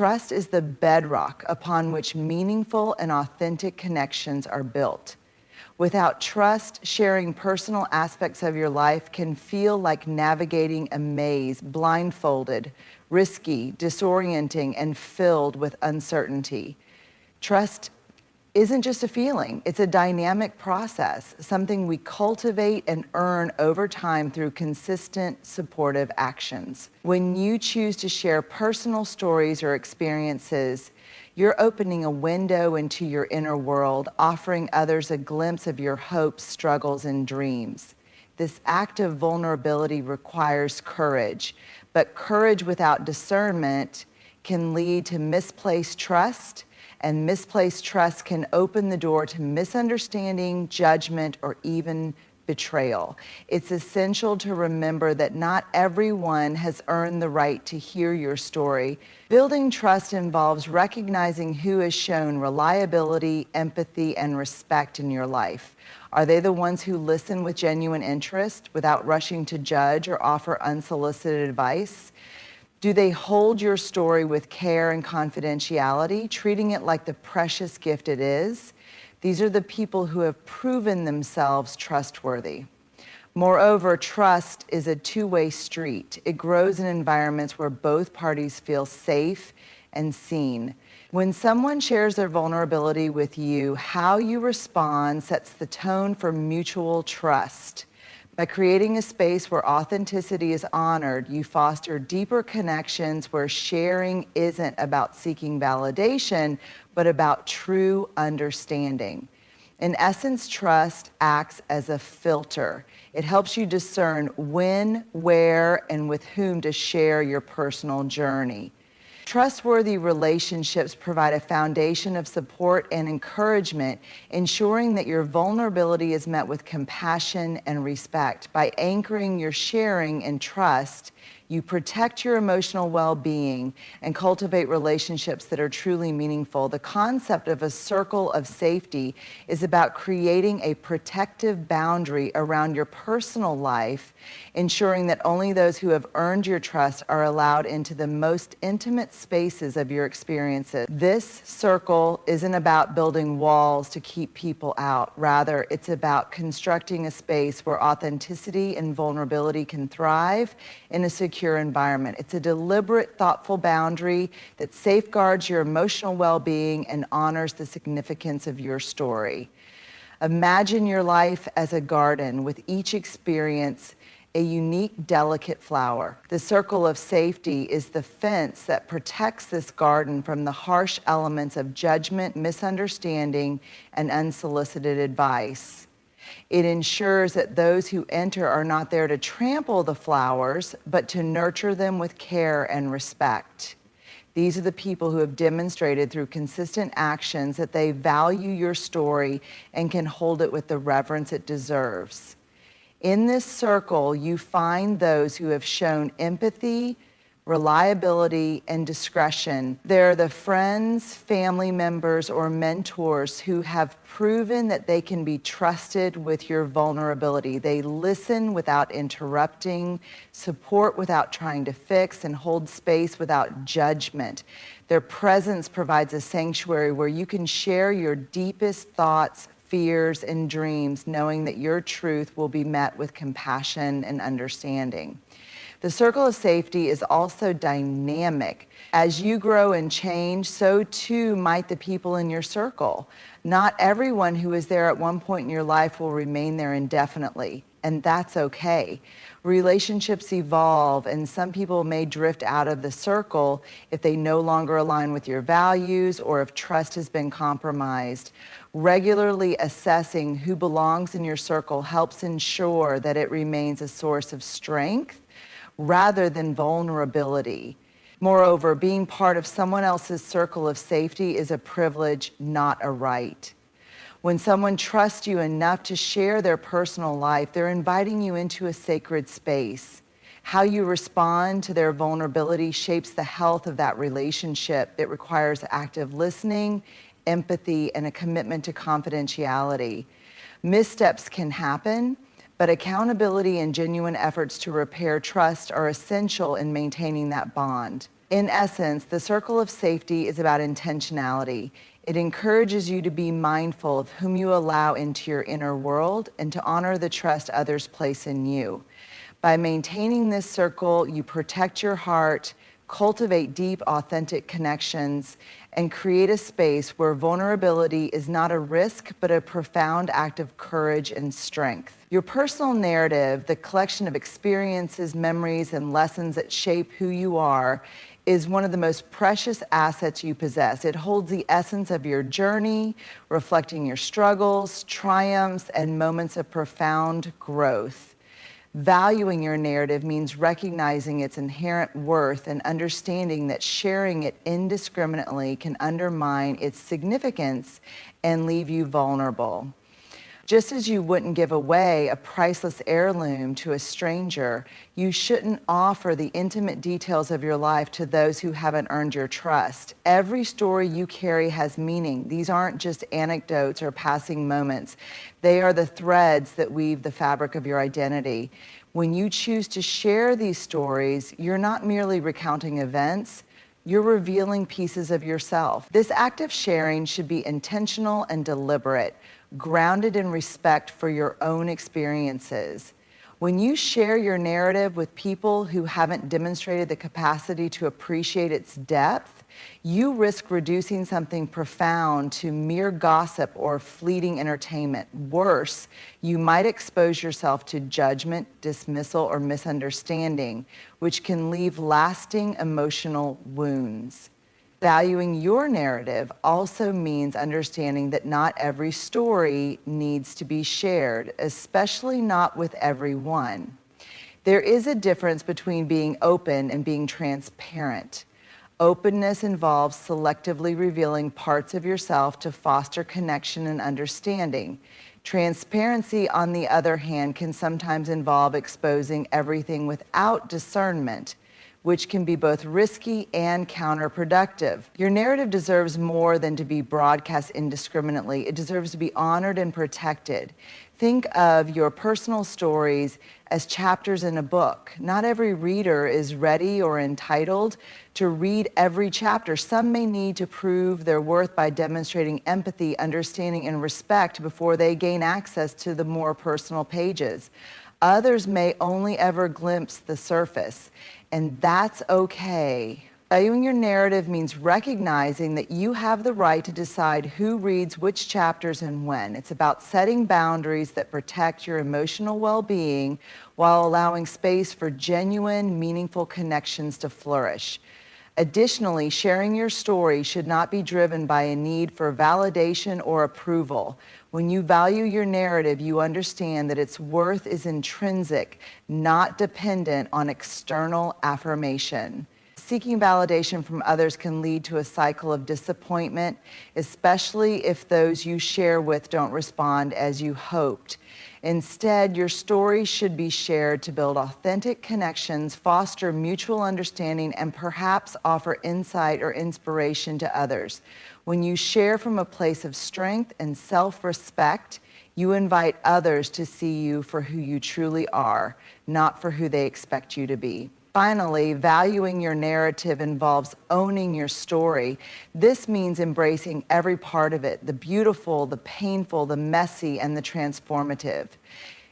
Trust is the bedrock upon which meaningful and authentic connections are built. Without trust, sharing personal aspects of your life can feel like navigating a maze, blindfolded, risky, disorienting, and filled with uncertainty. Trust isn't just a feeling, it's a dynamic process, something we cultivate and earn over time through consistent, supportive actions. When you choose to share personal stories or experiences, you're opening a window into your inner world, offering others a glimpse of your hopes, struggles, and dreams. This act of vulnerability requires courage, but courage without discernment can lead to misplaced trust, and misplaced trust can open the door to misunderstanding, judgment, or even betrayal. It's essential to remember that not everyone has earned the right to hear your story. Building trust involves recognizing who has shown reliability, empathy, and respect in your life. Are they the ones who listen with genuine interest without rushing to judge or offer unsolicited advice? Do they hold your story with care and confidentiality, treating it like the precious gift it is? These are the people who have proven themselves trustworthy. Moreover, trust is a two-way street. It grows in environments where both parties feel safe and seen. When someone shares their vulnerability with you, how you respond sets the tone for mutual trust. By creating a space where authenticity is honored, you foster deeper connections where sharing isn't about seeking validation, but about true understanding. In essence, trust acts as a filter. It helps you discern when, where, and with whom to share your personal journey. Trustworthy relationships provide a foundation of support and encouragement, ensuring that your vulnerability is met with compassion and respect. By anchoring your sharing in trust, you protect your emotional well-being and cultivate relationships that are truly meaningful. The concept of a circle of safety is about creating a protective boundary around your personal life, ensuring that only those who have earned your trust are allowed into the most intimate spaces of your experiences. This circle isn't about building walls to keep people out. Rather, it's about constructing a space where authenticity and vulnerability can thrive in a secure environment. It's a deliberate, thoughtful boundary that safeguards your emotional well-being and honors the significance of your story. Imagine your life as a garden, with each experience a unique, delicate flower. The circle of safety is the fence that protects this garden from the harsh elements of judgment, misunderstanding, and unsolicited advice. It ensures that those who enter are not there to trample the flowers, but to nurture them with care and respect. These are the people who have demonstrated through consistent actions that they value your story and can hold it with the reverence it deserves. In this circle, you find those who have shown empathy, reliability, and discretion. They're the friends, family members, or mentors who have proven that they can be trusted with your vulnerability. They listen without interrupting, support without trying to fix, and hold space without judgment. Their presence provides a sanctuary where you can share your deepest thoughts, fears, and dreams, knowing that your truth will be met with compassion and understanding. The circle of safety is also dynamic. As you grow and change, so too might the people in your circle. Not everyone who is there at one point in your life will remain there indefinitely, and that's okay. Relationships evolve, and some people may drift out of the circle if they no longer align with your values or if trust has been compromised. Regularly assessing who belongs in your circle helps ensure that it remains a source of strength rather than vulnerability. Moreover, being part of someone else's circle of safety is a privilege, not a right. When someone trusts you enough to share their personal life, they're inviting you into a sacred space. How you respond to their vulnerability shapes the health of that relationship. It requires active listening, empathy, and a commitment to confidentiality. Missteps can happen, but accountability and genuine efforts to repair trust are essential in maintaining that bond. In essence, the circle of safety is about intentionality. It encourages you to be mindful of whom you allow into your inner world and to honor the trust others place in you. By maintaining this circle, you protect your heart, cultivate deep, authentic connections, and create a space where vulnerability is not a risk, but a profound act of courage and strength. Your personal narrative, the collection of experiences, memories, and lessons that shape who you are, is one of the most precious assets you possess. It holds the essence of your journey, reflecting your struggles, triumphs, and moments of profound growth. Valuing your narrative means recognizing its inherent worth and understanding that sharing it indiscriminately can undermine its significance and leave you vulnerable. Just as you wouldn't give away a priceless heirloom to a stranger, you shouldn't offer the intimate details of your life to those who haven't earned your trust. Every story you carry has meaning. These aren't just anecdotes or passing moments. They are the threads that weave the fabric of your identity. When you choose to share these stories, you're not merely recounting events, you're revealing pieces of yourself. This act of sharing should be intentional and deliberate, grounded in respect for your own experiences. When you share your narrative with people who haven't demonstrated the capacity to appreciate its depth, you risk reducing something profound to mere gossip or fleeting entertainment. Worse, you might expose yourself to judgment, dismissal, or misunderstanding, which can leave lasting emotional wounds. Valuing your narrative also means understanding that not every story needs to be shared, especially not with everyone. There is a difference between being open and being transparent. Openness involves selectively revealing parts of yourself to foster connection and understanding. Transparency, on the other hand, can sometimes involve exposing everything without discernment, which can be both risky and counterproductive. Your narrative deserves more than to be broadcast indiscriminately. It deserves to be honored and protected. Think of your personal stories as chapters in a book. Not every reader is ready or entitled to read every chapter. Some may need to prove their worth by demonstrating empathy, understanding, and respect before they gain access to the more personal pages. Others may only ever glimpse the surface, and that's okay. Valuing your narrative means recognizing that you have the right to decide who reads which chapters and when. It's about setting boundaries that protect your emotional well-being while allowing space for genuine, meaningful connections to flourish. Additionally, sharing your story should not be driven by a need for validation or approval. When you value your narrative, you understand that its worth is intrinsic, not dependent on external affirmation. Seeking validation from others can lead to a cycle of disappointment, especially if those you share with don't respond as you hoped. Instead, your story should be shared to build authentic connections, foster mutual understanding, and perhaps offer insight or inspiration to others. When you share from a place of strength and self-respect, you invite others to see you for who you truly are, not for who they expect you to be. Finally, valuing your narrative involves owning your story. This means embracing every part of it, the beautiful, the painful, the messy, and the transformative.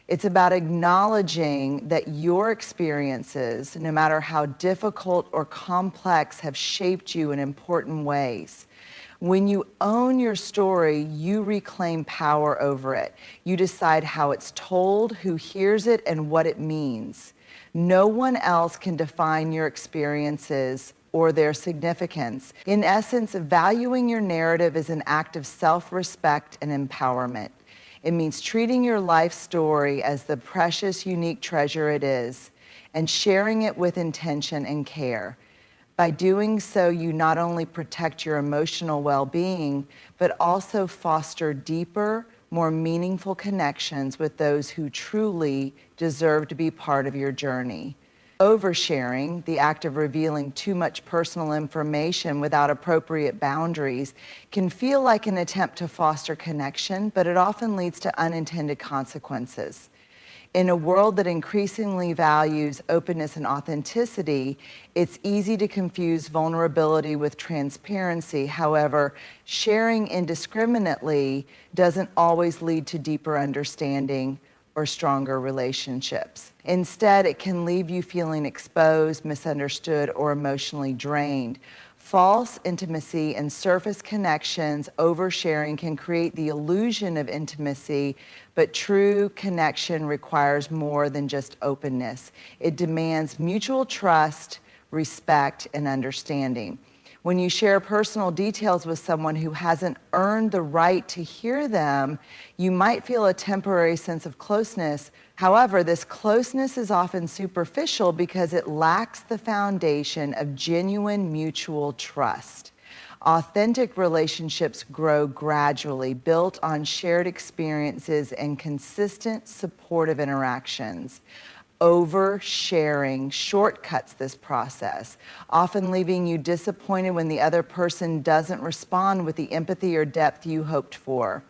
It's about acknowledging that your experiences, no matter how difficult or complex, have shaped you in important ways. When you own your story, you reclaim power over it. You decide how it's told, who hears it, and what it means. No one else can define your experiences or their significance. In essence, valuing your narrative is an act of self-respect and empowerment. It means treating your life story as the precious, unique treasure it is, and sharing it with intention and care. By doing so, you not only protect your emotional well-being, but also foster deeper, more meaningful connections with those who truly deserve to be part of your journey. Oversharing, the act of revealing too much personal information without appropriate boundaries, can feel like an attempt to foster connection, but it often leads to unintended consequences. In a world that increasingly values openness and authenticity, it's easy to confuse vulnerability with transparency. However, sharing indiscriminately doesn't always lead to deeper understanding or stronger relationships. Instead, it can leave you feeling exposed, misunderstood, or emotionally drained. False intimacy and surface connections, oversharing, can create the illusion of intimacy, but true connection requires more than just openness. It demands mutual trust, respect, and understanding. When you share personal details with someone who hasn't earned the right to hear them, you might feel a temporary sense of closeness. However, this closeness is often superficial because it lacks the foundation of genuine mutual trust. Authentic relationships grow gradually, built on shared experiences and consistent supportive interactions. Oversharing shortcuts this process, often leaving you disappointed when the other person doesn't respond with the empathy or depth you hoped for.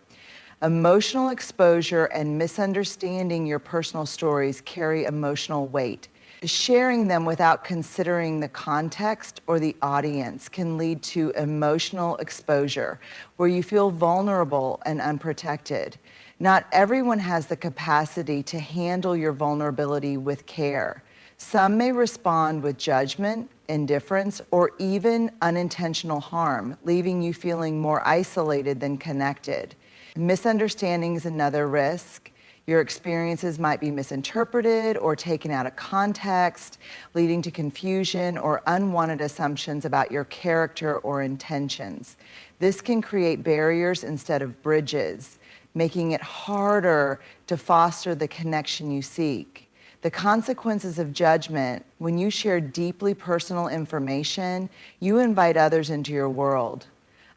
Emotional exposure and misunderstanding your personal stories carry emotional weight. Sharing them without considering the context or the audience can lead to emotional exposure, where you feel vulnerable and unprotected. Not everyone has the capacity to handle your vulnerability with care. Some may respond with judgment, indifference, or even unintentional harm, leaving you feeling more isolated than connected. Misunderstanding is another risk. Your experiences might be misinterpreted or taken out of context, leading to confusion or unwanted assumptions about your character or intentions. This can create barriers instead of bridges, making it harder to foster the connection you seek. The consequences of judgment: when you share deeply personal information, you invite others into your world.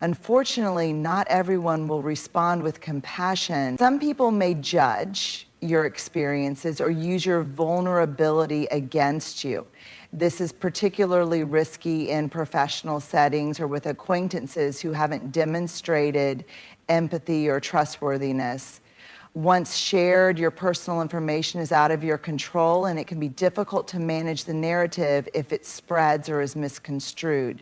Unfortunately, not everyone will respond with compassion. Some people may judge your experiences or use your vulnerability against you. This is particularly risky in professional settings or with acquaintances who haven't demonstrated empathy or trustworthiness. Once shared, your personal information is out of your control, and it can be difficult to manage the narrative if it spreads or is misconstrued.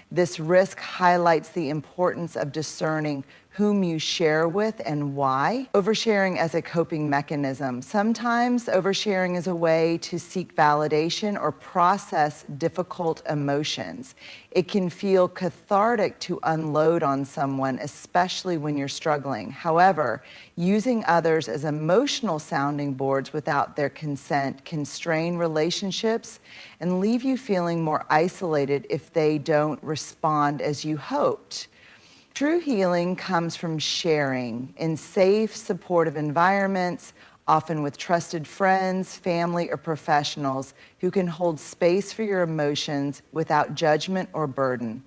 This risk highlights the importance of discerning whom you share with and why. Oversharing as a coping mechanism. Sometimes oversharing is a way to seek validation or process difficult emotions. It can feel cathartic to unload on someone, especially when you're struggling. However, using others as emotional sounding boards without their consent can strain relationships and leave you feeling more isolated if they don't respond as you hoped. True healing comes from sharing in safe, supportive environments, often with trusted friends, family, or professionals who can hold space for your emotions without judgment or burden.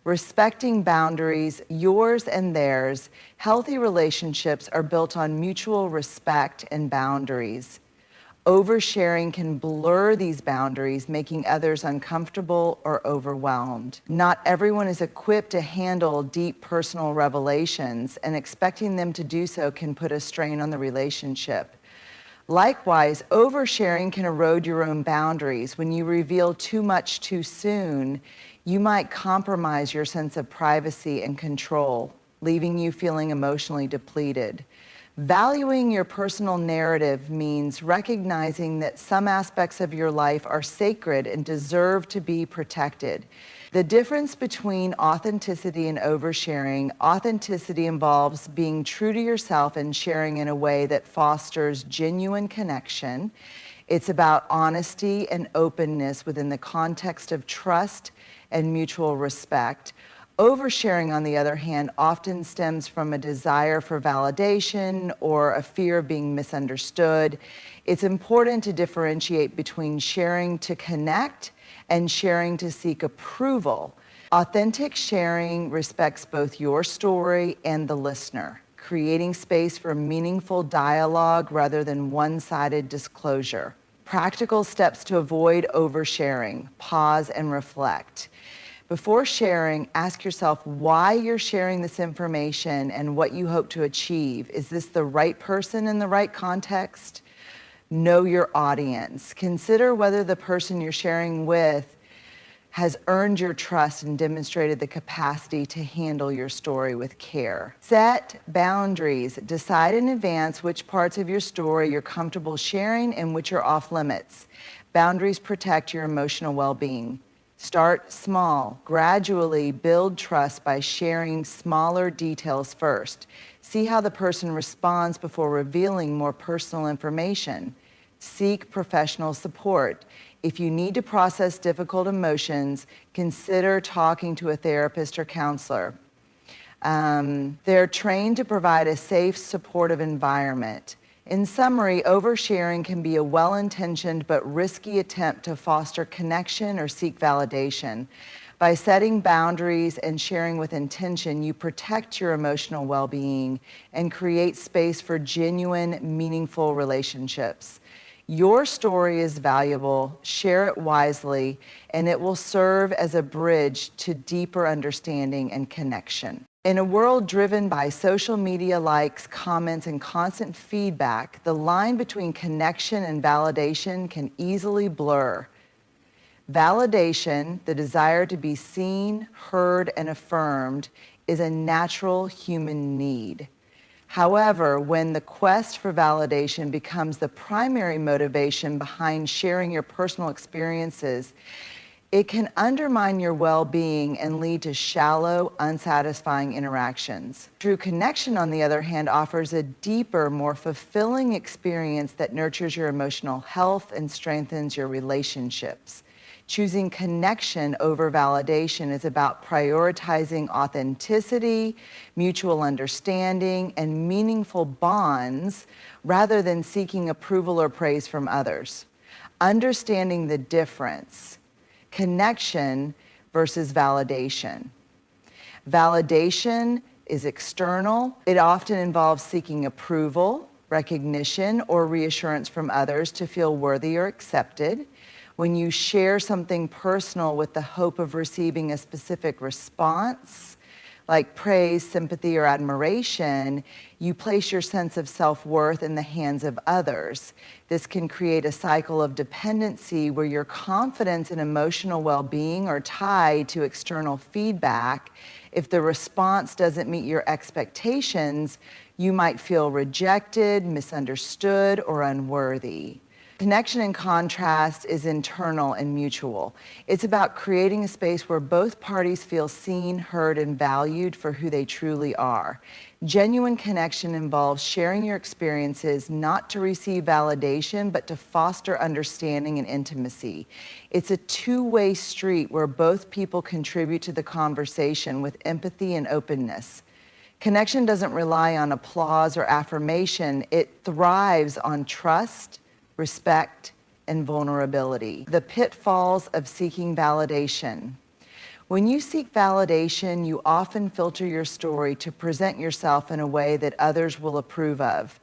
Respecting boundaries, yours and theirs. Healthy relationships are built on mutual respect and boundaries. Oversharing can blur these boundaries, making others uncomfortable or overwhelmed. Not everyone is equipped to handle deep personal revelations, and expecting them to do so can put a strain on the relationship. Likewise, oversharing can erode your own boundaries. When you reveal too much too soon, you might compromise your sense of privacy and control, leaving you feeling emotionally depleted. Valuing your personal narrative means recognizing that some aspects of your life are sacred and deserve to be protected. The difference between authenticity and oversharing: authenticity involves being true to yourself and sharing in a way that fosters genuine connection. It's about honesty and openness within the context of trust and mutual respect. Oversharing, on the other hand, often stems from a desire for validation or a fear of being misunderstood. It's important to differentiate between sharing to connect and sharing to seek approval. Authentic sharing respects both your story and the listener, creating space for meaningful dialogue rather than one-sided disclosure. Practical steps to avoid oversharing: pause and reflect. Before sharing, ask yourself why you're sharing this information and what you hope to achieve. Is this the right person in the right context? Know your audience. Consider whether the person you're sharing with has earned your trust and demonstrated the capacity to handle your story with care. Set boundaries. Decide in advance which parts of your story you're comfortable sharing and which are off limits. Boundaries protect your emotional well-being. Start small. Gradually build trust by sharing smaller details first. See how the person responds before revealing more personal information. Seek professional support. If you need to process difficult emotions, consider talking to a therapist or counselor. They're trained to provide a safe, supportive environment. In summary, oversharing can be a well-intentioned but risky attempt to foster connection or seek validation. By setting boundaries and sharing with intention, you protect your emotional well-being and create space for genuine, meaningful relationships. Your story is valuable, share it wisely, and it will serve as a bridge to deeper understanding and connection. In a world driven by social media likes, comments, and constant feedback, the line between connection and validation can easily blur. Validation, the desire to be seen, heard, and affirmed, is a natural human need. However, when the quest for validation becomes the primary motivation behind sharing your personal experiences, it can undermine your well-being and lead to shallow, unsatisfying interactions. True connection, on the other hand, offers a deeper, more fulfilling experience that nurtures your emotional health and strengthens your relationships. Choosing connection over validation is about prioritizing authenticity, mutual understanding, and meaningful bonds rather than seeking approval or praise from others. Understanding the difference, connection versus validation. Validation is external. It often involves seeking approval, recognition, or reassurance from others to feel worthy or accepted. When you share something personal with the hope of receiving a specific response, like praise, sympathy, or admiration, you place your sense of self-worth in the hands of others. This can create a cycle of dependency where your confidence and emotional well-being are tied to external feedback. If the response doesn't meet your expectations, you might feel rejected, misunderstood, or unworthy. Connection, in contrast, is internal and mutual. It's about creating a space where both parties feel seen, heard, and valued for who they truly are. Genuine connection involves sharing your experiences not to receive validation, but to foster understanding and intimacy. It's a two-way street where both people contribute to the conversation with empathy and openness. Connection doesn't rely on applause or affirmation. It thrives on trust, respect, and vulnerability. The pitfalls of seeking validation. When you seek validation, you often filter your story to present yourself in a way that others will approve of.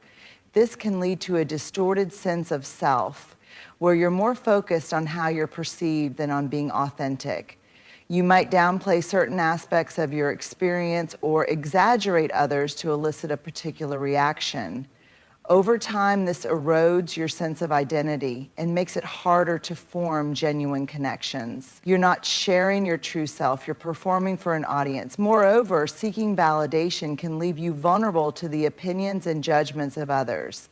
This can lead to a distorted sense of self, where you're more focused on how you're perceived than on being authentic. You might downplay certain aspects of your experience or exaggerate others to elicit a particular reaction. Over time, this erodes your sense of identity and makes it harder to form genuine connections. You're not sharing your true self, you're performing for an audience. Moreover, seeking validation can leave you vulnerable to the opinions and judgments of others.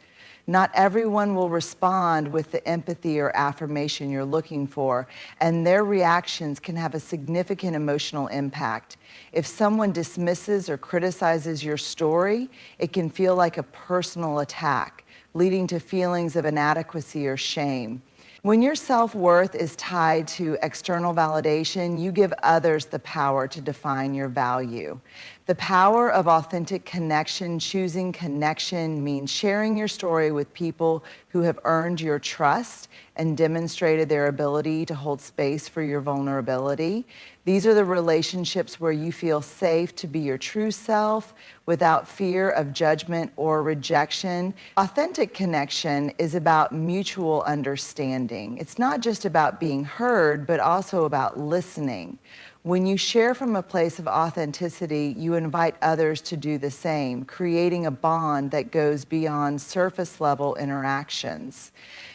Not everyone will respond with the empathy or affirmation you're looking for, and their reactions can have a significant emotional impact. If someone dismisses or criticizes your story, it can feel like a personal attack, leading to feelings of inadequacy or shame. When your self-worth is tied to external validation, you give others the power to define your value. The power of authentic connection, choosing connection, means sharing your story with people who have earned your trust and demonstrated their ability to hold space for your vulnerability. These are the relationships where you feel safe to be your true self without fear of judgment or rejection. Authentic connection is about mutual understanding. It's not just about being heard, but also about listening. When you share from a place of authenticity, you invite others to do the same, creating a bond that goes beyond surface level interactions.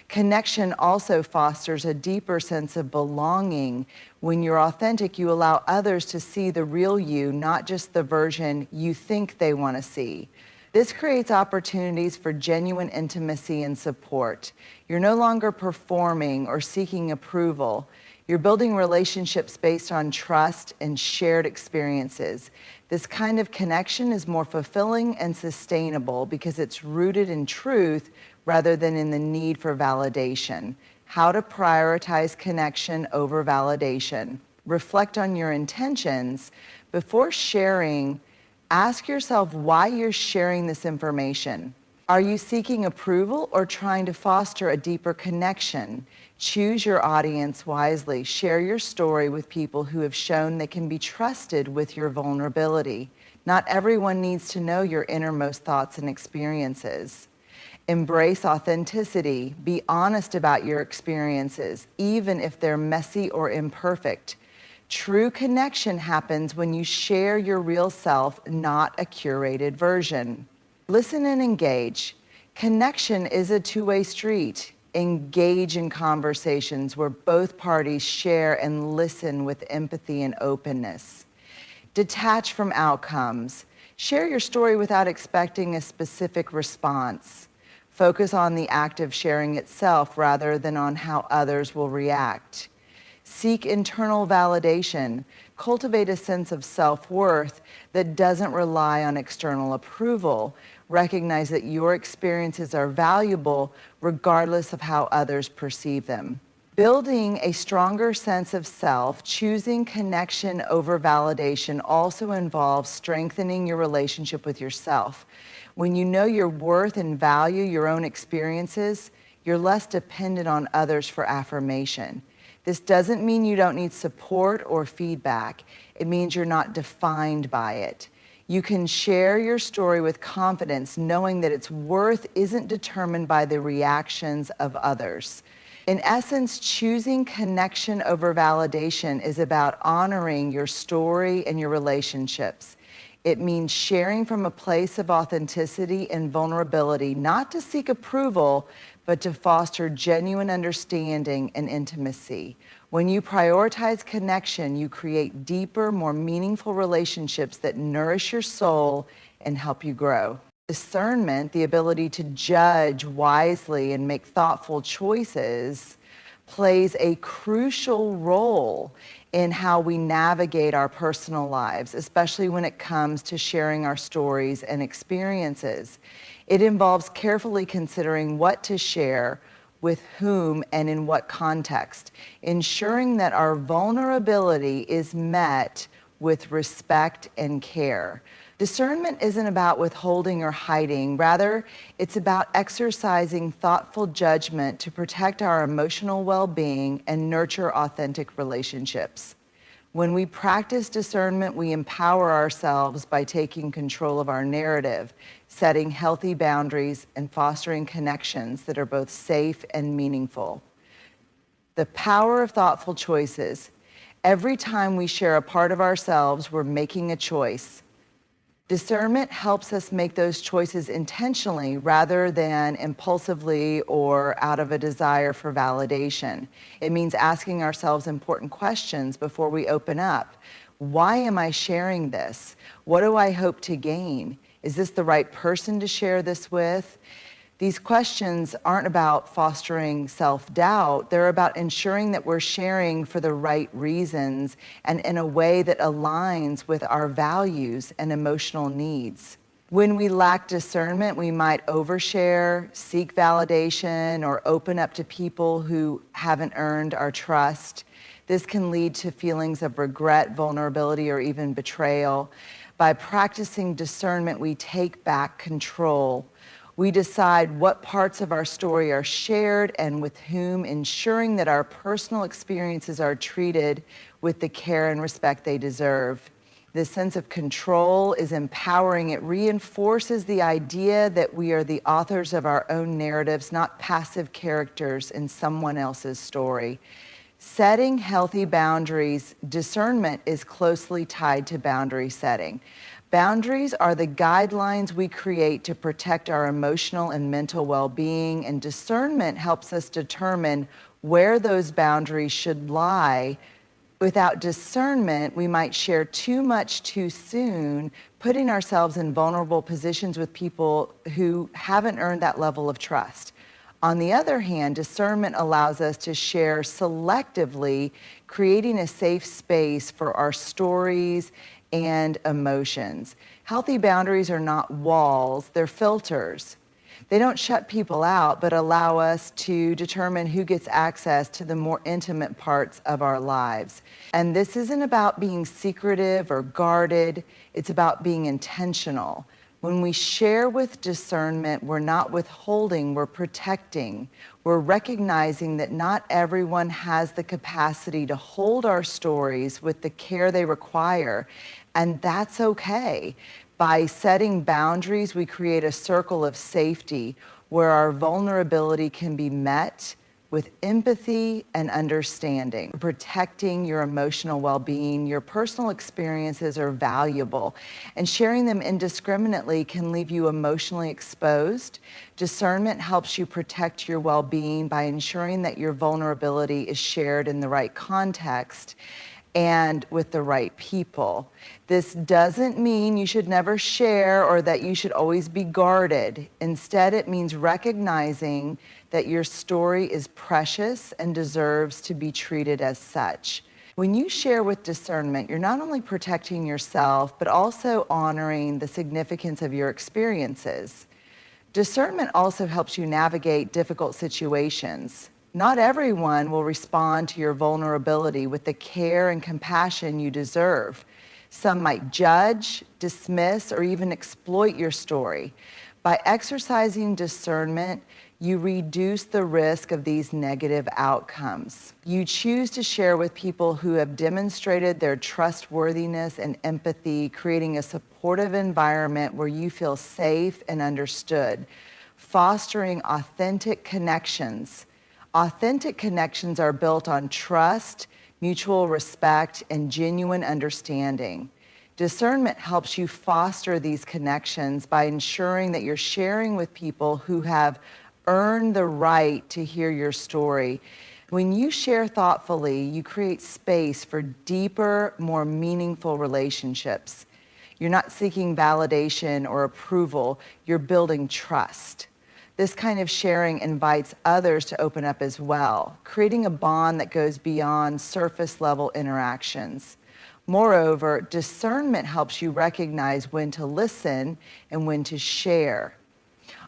Connection also fosters a deeper sense of belonging. When you're authentic, you allow others to see the real you, not just the version you think they want to see. This creates opportunities for genuine intimacy and support. You're no longer performing or seeking approval. You're building relationships based on trust and shared experiences. This kind of connection is more fulfilling and sustainable because it's rooted in truth rather than in the need for validation. How to prioritize connection over validation. Reflect on your intentions. Before sharing, ask yourself why you're sharing this information. Are you seeking approval or trying to foster a deeper connection? Choose your audience wisely. Share your story with people who have shown they can be trusted with your vulnerability. Not everyone needs to know your innermost thoughts and experiences. Embrace authenticity. Be honest about your experiences, even if they're messy or imperfect. True connection happens when you share your real self, not a curated version. Listen and engage. Connection is a two-way street. Engage in conversations where both parties share and listen with empathy and openness. Detach from outcomes. Share your story without expecting a specific response. Focus on the act of sharing itself rather than on how others will react. Seek internal validation. Cultivate a sense of self-worth that doesn't rely on external approval. Recognize that your experiences are valuable regardless of how others perceive them. Building a stronger sense of self, choosing connection over validation also involves strengthening your relationship with yourself. When you know your worth and value your own experiences, you're less dependent on others for affirmation. This doesn't mean you don't need support or feedback. It means you're not defined by it. You can share your story with confidence, knowing that its worth isn't determined by the reactions of others. In essence, choosing connection over validation is about honoring your story and your relationships. It means sharing from a place of authenticity and vulnerability, not to seek approval, but to foster genuine understanding and intimacy. When you prioritize connection, you create deeper, more meaningful relationships that nourish your soul and help you grow. Discernment, the ability to judge wisely and make thoughtful choices, plays a crucial role in how we navigate our personal lives, especially when it comes to sharing our stories and experiences. It involves carefully considering what to share, with whom, and in what context, ensuring that our vulnerability is met with respect and care. Discernment isn't about withholding or hiding. Rather, it's about exercising thoughtful judgment to protect our emotional well-being and nurture authentic relationships. When we practice discernment, we empower ourselves by taking control of our narrative, setting healthy boundaries, and fostering connections that are both safe and meaningful. The power of thoughtful choices. Every time we share a part of ourselves, we're making a choice. Discernment helps us make those choices intentionally rather than impulsively or out of a desire for validation. It means asking ourselves important questions before we open up. Why am I sharing this? What do I hope to gain? Is this the right person to share this with? These questions aren't about fostering self-doubt. They're about ensuring that we're sharing for the right reasons and in a way that aligns with our values and emotional needs. When we lack discernment, we might overshare, seek validation, or open up to people who haven't earned our trust. This can lead to feelings of regret, vulnerability, or even betrayal. By practicing discernment, we take back control. We decide what parts of our story are shared and with whom, ensuring that our personal experiences are treated with the care and respect they deserve. This sense of control is empowering. It reinforces the idea that we are the authors of our own narratives, not passive characters in someone else's story. Setting healthy boundaries, discernment is closely tied to boundary setting. Boundaries are the guidelines we create to protect our emotional and mental well-being, and discernment helps us determine where those boundaries should lie. Without discernment, we might share too much too soon, putting ourselves in vulnerable positions with people who haven't earned that level of trust. On the other hand, discernment allows us to share selectively, creating a safe space for our stories and emotions. Healthy boundaries are not walls, they're filters. They don't shut people out, but allow us to determine who gets access to the more intimate parts of our lives. And this isn't about being secretive or guarded, it's about being intentional. When we share with discernment, we're not withholding, we're protecting. We're recognizing that not everyone has the capacity to hold our stories with the care they require, and that's okay. By setting boundaries, we create a circle of safety where our vulnerability can be met with empathy and understanding. Protecting your emotional well-being, your personal experiences are valuable, and sharing them indiscriminately can leave you emotionally exposed. Discernment helps you protect your well-being by ensuring that your vulnerability is shared in the right context and with the right people. This doesn't mean you should never share or that you should always be guarded. Instead, it means recognizing that your story is precious and deserves to be treated as such. When you share with discernment, you're not only protecting yourself, but also honoring the significance of your experiences. Discernment also helps you navigate difficult situations. Not everyone will respond to your vulnerability with the care and compassion you deserve. Some might judge, dismiss, or even exploit your story. By exercising discernment, you reduce the risk of these negative outcomes. You choose to share with people who have demonstrated their trustworthiness and empathy, creating a supportive environment where you feel safe and understood, fostering authentic connections. Authentic connections are built on trust, mutual respect, and genuine understanding. Discernment helps you foster these connections by ensuring that you're sharing with people who have earned the right to hear your story. When you share thoughtfully, you create space for deeper, more meaningful relationships. You're not seeking validation or approval, you're building trust. This kind of sharing invites others to open up as well, creating a bond that goes beyond surface level interactions. Moreover, discernment helps you recognize when to listen and when to share.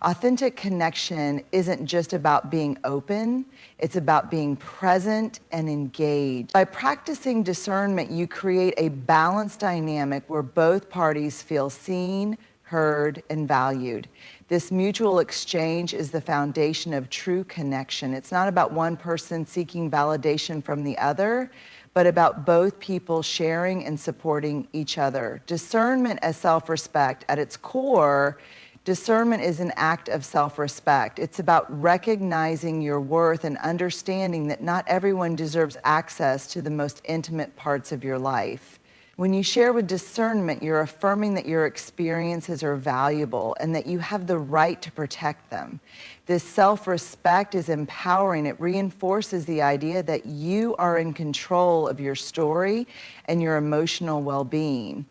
Authentic connection isn't just about being open, it's about being present and engaged. By practicing discernment, you create a balanced dynamic where both parties feel seen, heard, and valued. This mutual exchange is the foundation of true connection. It's not about one person seeking validation from the other, but about both people sharing and supporting each other. Discernment as self-respect, at its core, discernment is an act of self-respect. It's about recognizing your worth and understanding that not everyone deserves access to the most intimate parts of your life. When you share with discernment, you're affirming that your experiences are valuable and that you have the right to protect them. This self-respect is empowering. It reinforces the idea that you are in control of your story and your emotional well-being.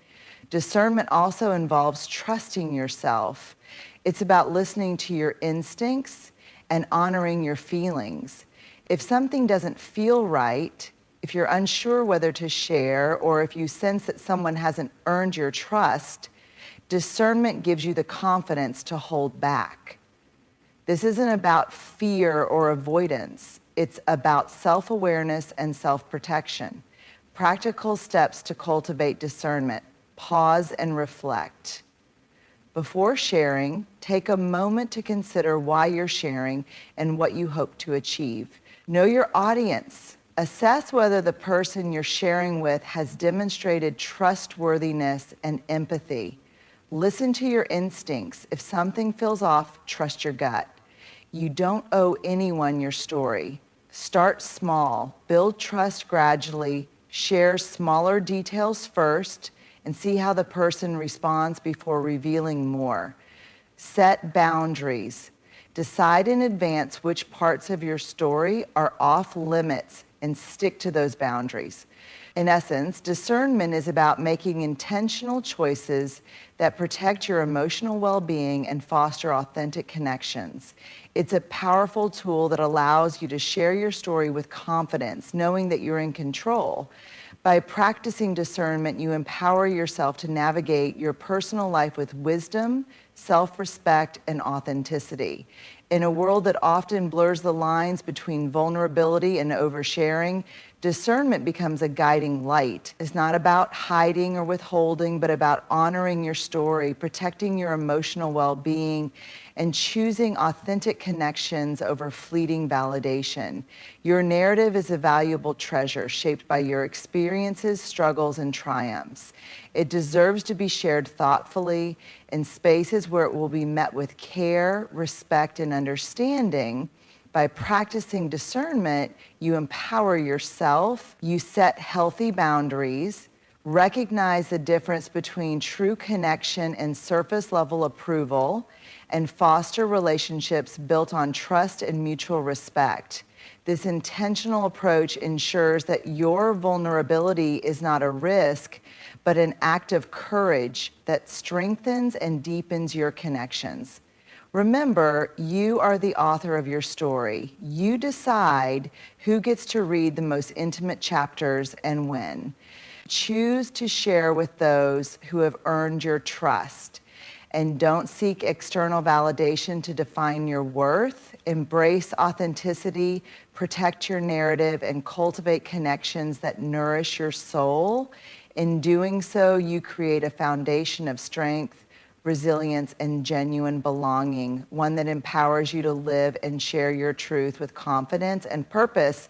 Discernment also involves trusting yourself. It's about listening to your instincts and honoring your feelings. If something doesn't feel right, if you're unsure whether to share, or if you sense that someone hasn't earned your trust, discernment gives you the confidence to hold back. This isn't about fear or avoidance. It's about self-awareness and self-protection. Practical steps to cultivate discernment. Pause and reflect. Before sharing, take a moment to consider why you're sharing and what you hope to achieve. Know your audience. Assess whether the person you're sharing with has demonstrated trustworthiness and empathy. Listen to your instincts. If something feels off, trust your gut. You don't owe anyone your story. Start small, build trust gradually, share smaller details first, and see how the person responds before revealing more. Set boundaries. Decide in advance which parts of your story are off limits and stick to those boundaries. In essence, discernment is about making intentional choices that protect your emotional well-being and foster authentic connections. It's a powerful tool that allows you to share your story with confidence, knowing that you're in control. By practicing discernment, you empower yourself to navigate your personal life with wisdom, self-respect, and authenticity. In a world that often blurs the lines between vulnerability and oversharing, discernment becomes a guiding light. It's not about hiding or withholding, but about honoring your story, protecting your emotional well-being, and choosing authentic connections over fleeting validation. Your narrative is a valuable treasure shaped by your experiences, struggles, and triumphs. It deserves to be shared thoughtfully in spaces where it will be met with care, respect, and understanding. By practicing discernment, you empower yourself, you set healthy boundaries, recognize the difference between true connection and surface level approval, and foster relationships built on trust and mutual respect. This intentional approach ensures that your vulnerability is not a risk, but an act of courage that strengthens and deepens your connections. Remember, you are the author of your story. You decide who gets to read the most intimate chapters and when. Choose to share with those who have earned your trust. And don't seek external validation to define your worth. Embrace authenticity, protect your narrative, and cultivate connections that nourish your soul. In doing so, you create a foundation of strength, resilience, and genuine belonging, one that empowers you to live and share your truth with confidence and purpose